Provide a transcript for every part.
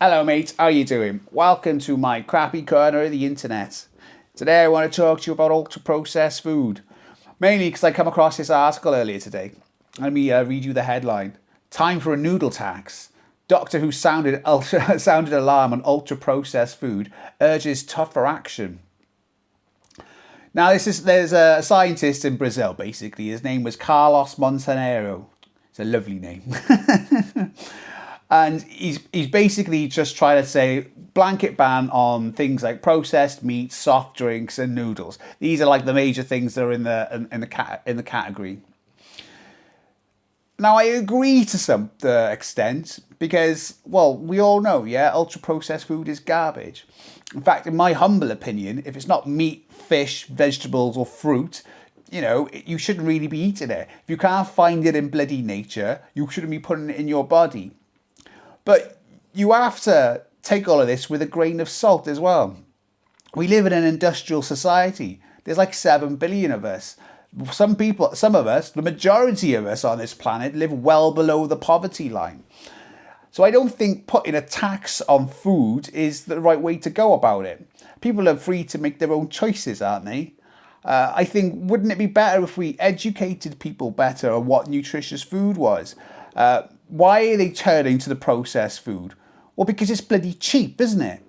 Hello mates, how you doing? Welcome to my crappy corner of the internet. Today I want to talk to you about ultra processed food. Mainly because I come across this article earlier today. Let me read you the headline. Time for a noodle tax. Doctor who sounded alarm on ultra processed food urges tougher action. Now there's a scientist in Brazil basically. His name was Carlos Montanero. It's a lovely name. And he's basically just trying to say blanket ban on things like processed meats, soft drinks, and noodles. These are like the major things that are in the category. Now I agree to some extent because, well, we all know, yeah, ultra processed food is garbage. In fact, in my humble opinion, if it's not meat, fish, vegetables, or fruit, you shouldn't really be eating it. If you can't find it in bloody nature, you shouldn't be putting it in your body. But you have to take all of this with a grain of salt as well. We live in an industrial society. There's like 7 billion of us. Some of us, the majority of us on this planet live well below the poverty line. So I don't think putting a tax on food is the right way to go about it. People are free to make their own choices, aren't they? I think, wouldn't it be better if we educated people better on what nutritious food was? Why are they turning to the processed food? Well, because it's bloody cheap, isn't it?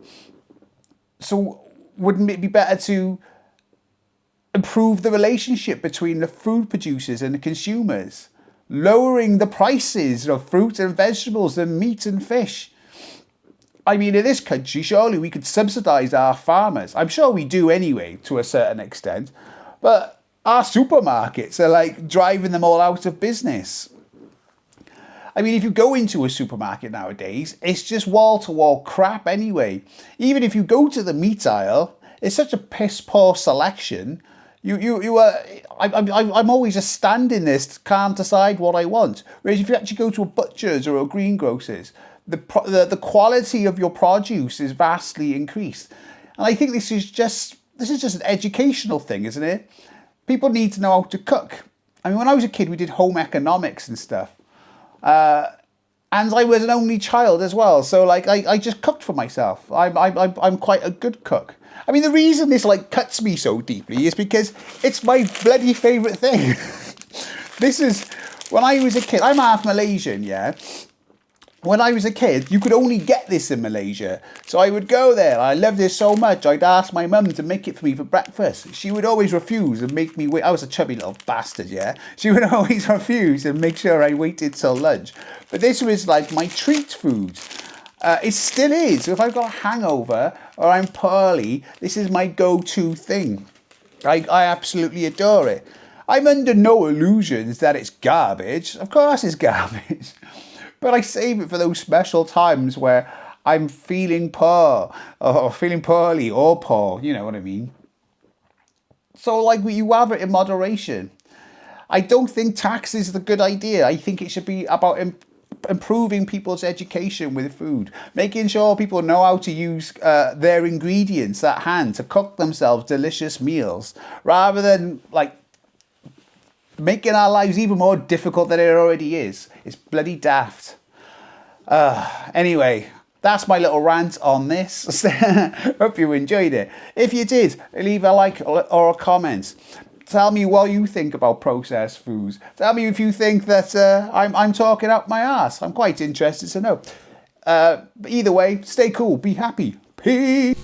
So wouldn't it be better to improve the relationship between the food producers and the consumers? Lowering the prices of fruit and vegetables and meat and fish. I mean, in this country, surely we could subsidise our farmers. I'm sure we do anyway, to a certain extent. But our supermarkets are like driving them all out of business. I mean, if you go into a supermarket nowadays, it's just wall-to-wall crap anyway. Even if you go to the meat aisle, it's such a piss-poor selection. I'm always just standing there, can't decide what I want. Whereas if you actually go to a butcher's or a greengrocer's, the quality of your produce is vastly increased. And I think this is just an educational thing, isn't it? People need to know how to cook. I mean, when I was a kid, we did home economics and stuff. And I was an only child as well, so like I just cooked for myself. I'm quite a good cook. I mean, the reason this like cuts me so deeply is because it's my bloody favourite thing. This is when I was a kid. I'm half Malaysian, yeah. When I was a kid, you could only get this in Malaysia. So I would go there. I loved it so much. I'd ask my mum to make it for me for breakfast. She would always refuse and make me wait. I was a chubby little bastard, yeah? She would always refuse and make sure I waited till lunch. But this was like my treat food. It still is. If I've got a hangover or I'm poorly, this is my go-to thing. I absolutely adore it. I'm under no illusions that it's garbage. Of course it's garbage. But I save it for those special times where I'm feeling poor or feeling poorly or poor, you know what I mean? So like you have it in moderation. I don't think tax is the good idea. I think it should be about improving people's education with food, making sure people know how to use their ingredients at hand to cook themselves delicious meals, rather than like making our lives even more difficult than it already is. It's bloody daft. Anyway, that's my little rant on this. Hope you enjoyed it. If you did, leave a like or a comment. Tell me what you think about processed foods. Tell me if you think that I'm talking up my ass. I'm quite interested to know. But either way, stay cool, be happy. Peace.